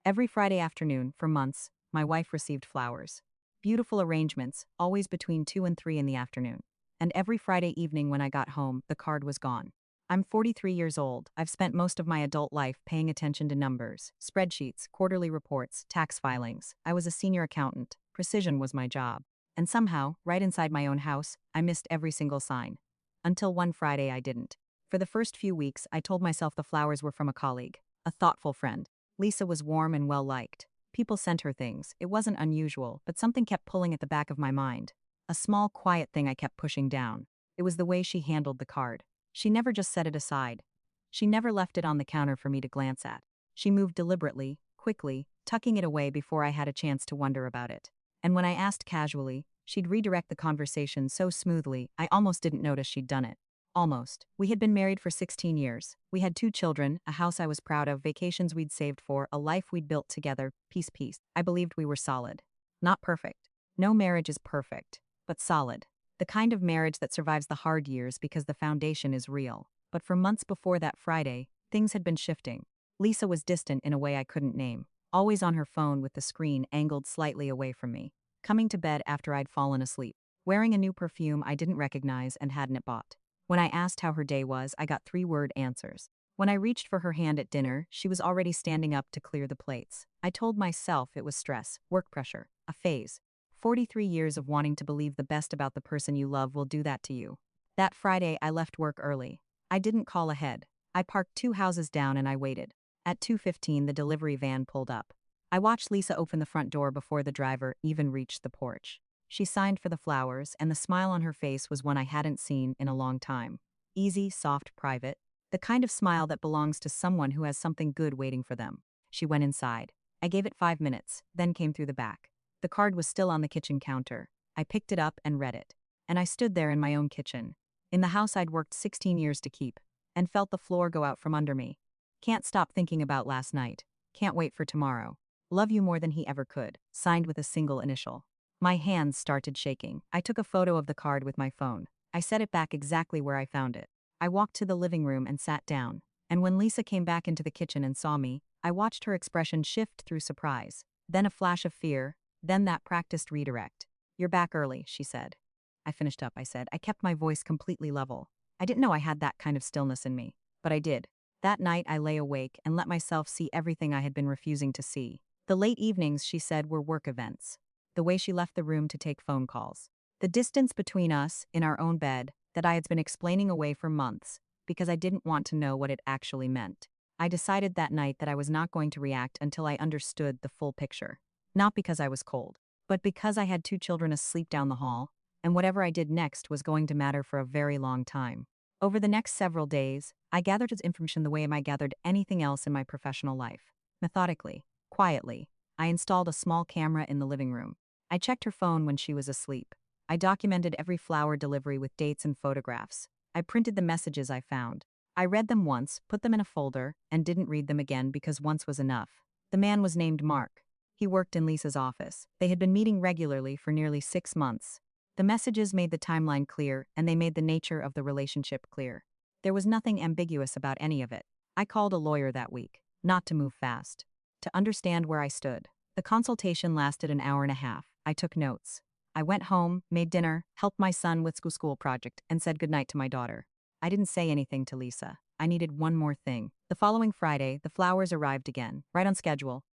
Every Friday afternoon, for months, my wife received flowers. Beautiful arrangements, always between 2 and 3 in the afternoon. And every Friday evening when I got home, the card was gone. I'm 43 years old. I've spent most of my adult life paying attention to numbers, spreadsheets, quarterly reports, tax filings. I was a senior accountant. Precision was my job. And somehow, right inside my own house, I missed every single sign. Until one Friday I didn't. For the first few weeks, I told myself the flowers were from a colleague, a thoughtful friend. Lisa was warm and well-liked. People sent her things. It wasn't unusual, but something kept pulling at the back of my mind. A small, quiet thing I kept pushing down. It was the way she handled the card. She never just set it aside. She never left it on the counter for me to glance at. She moved deliberately, quickly, tucking it away before I had a chance to wonder about it. And when I asked casually, she'd redirect the conversation so smoothly, I almost didn't notice she'd done it. Almost. We had been married for 16 years. We had 2 children, a house I was proud of, vacations we'd saved for, a life we'd built together, piece. I believed we were solid. Not perfect. No marriage is perfect, but solid. The kind of marriage that survives the hard years because the foundation is real. But for months before that Friday, things had been shifting. Lisa was distant in a way I couldn't name, always on her phone with the screen angled slightly away from me, coming to bed after I'd fallen asleep, wearing a new perfume I didn't recognize and hadn't bought. When I asked how her day was, I got 3-word answers. When I reached for her hand at dinner, she was already standing up to clear the plates. I told myself it was stress, work pressure, a phase. 43 years of wanting to believe the best about the person you love will do that to you. That Friday, I left work early. I didn't call ahead. I parked 2 houses down and I waited. At 2:15, the delivery van pulled up. I watched Lisa open the front door before the driver even reached the porch. She signed for the flowers, and the smile on her face was one I hadn't seen in a long time. Easy, soft, private. The kind of smile that belongs to someone who has something good waiting for them. She went inside. I gave it 5 minutes, then came through the back. The card was still on the kitchen counter. I picked it up and read it. And I stood there in my own kitchen, in the house I'd worked 16 years to keep, and felt the floor go out from under me. Can't stop thinking about last night. Can't wait for tomorrow. Love you more than he ever could. Signed with a single initial. My hands started shaking. I took a photo of the card with my phone. I set it back exactly where I found it. I walked to the living room and sat down. And when Lisa came back into the kitchen and saw me, I watched her expression shift through surprise, then a flash of fear, then that practiced redirect. "You're back early," she said. I finished up, I said. I kept my voice completely level. I didn't know I had that kind of stillness in me, but I did. That night I lay awake and let myself see everything I had been refusing to see. The late evenings, she said, were work events. The way she left the room to take phone calls. The distance between us, in our own bed, that I had been explaining away for months, because I didn't want to know what it actually meant. I decided that night that I was not going to react until I understood the full picture. Not because I was cold, but because I had 2 children asleep down the hall, and whatever I did next was going to matter for a very long time. Over the next several days, I gathered his information the way I gathered anything else in my professional life. Methodically, quietly, I installed a small camera in the living room. I checked her phone when she was asleep. I documented every flower delivery with dates and photographs. I printed the messages I found. I read them once, put them in a folder, and didn't read them again because once was enough. The man was named Mark. He worked in Lisa's office. They had been meeting regularly for nearly 6 months. The messages made the timeline clear, and they made the nature of the relationship clear. There was nothing ambiguous about any of it. I called a lawyer that week, not to move fast, to understand where I stood. The consultation lasted an hour and a half. I took notes. I went home, made dinner, helped my son with school project, and said goodnight to my daughter. I didn't say anything to Lisa. I needed one more thing. The following Friday, the flowers arrived again, right on schedule.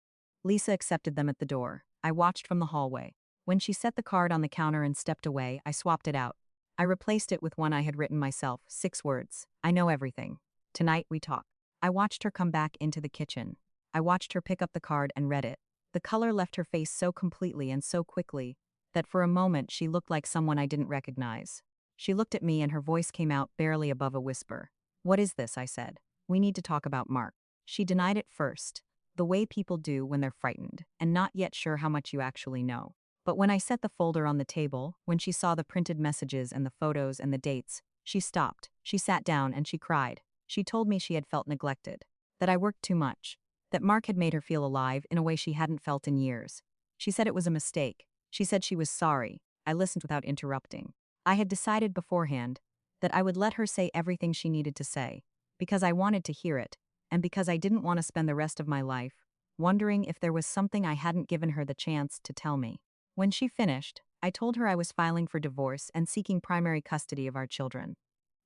Lisa accepted them at the door. I watched from the hallway. When she set the card on the counter and stepped away, I swapped it out. I replaced it with one I had written myself, 6 words. I know everything. Tonight we talk. I watched her come back into the kitchen. I watched her pick up the card and read it. The color left her face so completely and so quickly that for a moment she looked like someone I didn't recognize. She looked at me and her voice came out barely above a whisper. "What is this?" I said. "We need to talk about Mark." She denied it first, the way people do when they're frightened and not yet sure how much you actually know. But when I set the folder on the table, when she saw the printed messages and the photos and the dates, she stopped. She sat down and she cried. She told me she had felt neglected, that I worked too much, that Mark had made her feel alive in a way she hadn't felt in years. She said it was a mistake. She said she was sorry. I listened without interrupting. I had decided beforehand that I would let her say everything she needed to say, because I wanted to hear it, and because I didn't want to spend the rest of my life wondering if there was something I hadn't given her the chance to tell me. When she finished, I told her I was filing for divorce and seeking primary custody of our children.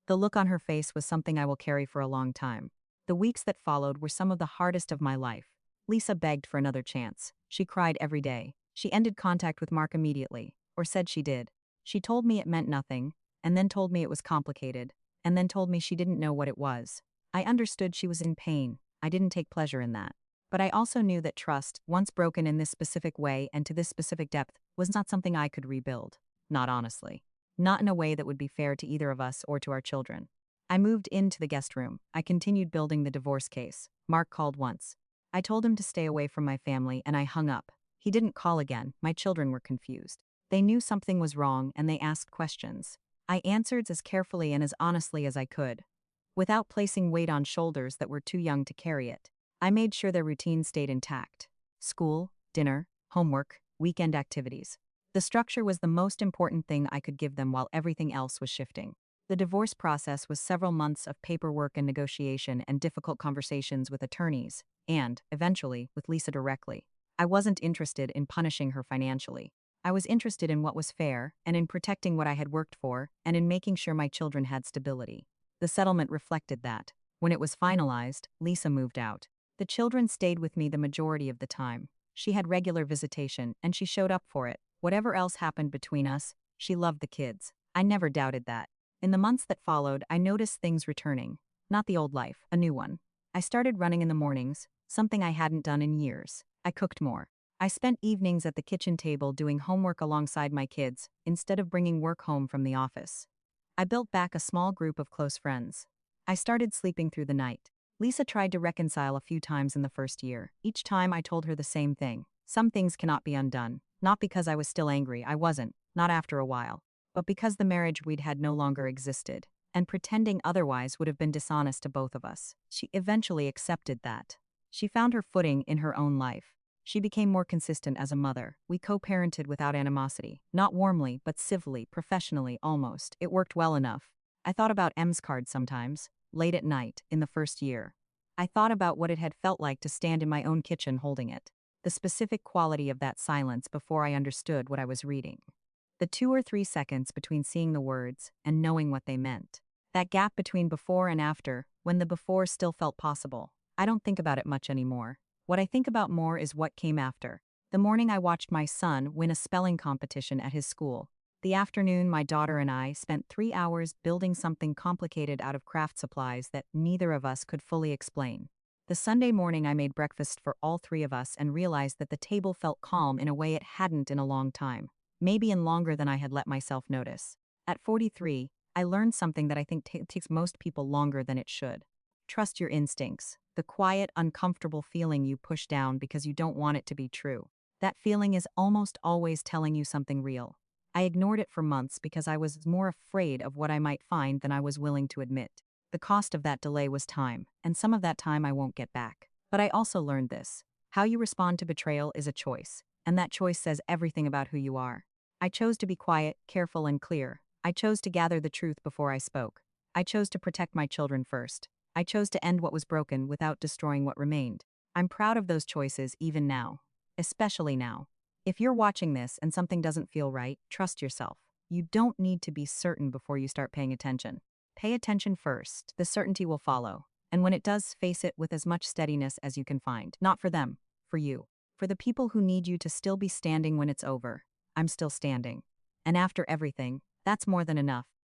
The look on her face was something I will carry for a long time. The weeks that followed were some of the hardest of my life. Lisa begged for another chance. She cried every day. She ended contact with Mark immediately, or said she did. She told me it meant nothing, and then told me it was complicated, and then told me she didn't know what it was. I understood she was in pain. I didn't take pleasure in that. But I also knew that trust, once broken in this specific way and to this specific depth, was not something I could rebuild. Not honestly. Not in a way that would be fair to either of us or to our children. I moved into the guest room. I continued building the divorce case. Mark called once. I told him to stay away from my family, and I hung up. He didn't call again. My children were confused. They knew something was wrong, and they asked questions. I answered as carefully and as honestly as I could, without placing weight on shoulders that were too young to carry it. I made sure their routine stayed intact. School, dinner, homework, weekend activities. The structure was the most important thing I could give them while everything else was shifting. The divorce process was several months of paperwork and negotiation and difficult conversations with attorneys, and, eventually, with Lisa directly. I wasn't interested in punishing her financially. I was interested in what was fair, and in protecting what I had worked for, and in making sure my children had stability. The settlement reflected that. When it was finalized, Lisa moved out. The children stayed with me the majority of the time. She had regular visitation, and she showed up for it. Whatever else happened between us, she loved the kids. I never doubted that. In the months that followed, I noticed things returning. Not the old life, a new one. I started running in the mornings, something I hadn't done in years. I cooked more. I spent evenings at the kitchen table doing homework alongside my kids, instead of bringing work home from the office. I built back a small group of close friends. I started sleeping through the night. Lisa tried to reconcile a few times in the first year. Each time I told her the same thing. Some things cannot be undone. Not because I was still angry, I wasn't, not after a while, but because the marriage we'd had no longer existed, and pretending otherwise would have been dishonest to both of us. She eventually accepted that. She found her footing in her own life. She became more consistent as a mother. We co-parented without animosity. Not warmly, but civilly, professionally, almost. It worked well enough. I thought about M's card sometimes, late at night, in the first year. I thought about what it had felt like to stand in my own kitchen holding it. The specific quality of that silence before I understood what I was reading. The 2 or 3 seconds between seeing the words and knowing what they meant. That gap between before and after, when the before still felt possible. I don't think about it much anymore. What I think about more is what came after. The morning I watched my son win a spelling competition at his school. The afternoon my daughter and I spent 3 hours building something complicated out of craft supplies that neither of us could fully explain. The Sunday morning I made breakfast for all 3 of us and realized that the table felt calm in a way it hadn't in a long time. Maybe in longer than I had let myself notice. At 43, I learned something that I think takes most people longer than it should. Trust your instincts. The quiet, uncomfortable feeling you push down because you don't want it to be true. That feeling is almost always telling you something real. I ignored it for months because I was more afraid of what I might find than I was willing to admit. The cost of that delay was time, and some of that time I won't get back. But I also learned this. How you respond to betrayal is a choice, and that choice says everything about who you are. I chose to be quiet, careful, and clear. I chose to gather the truth before I spoke. I chose to protect my children first. I chose to end what was broken without destroying what remained. I'm proud of those choices even now. Especially now. If you're watching this and something doesn't feel right, trust yourself. You don't need to be certain before you start paying attention. Pay attention first. The certainty will follow. And when it does, face it with as much steadiness as you can find. Not for them, for you. For the people who need you to still be standing when it's over. I'm still standing. And after everything, that's more than enough.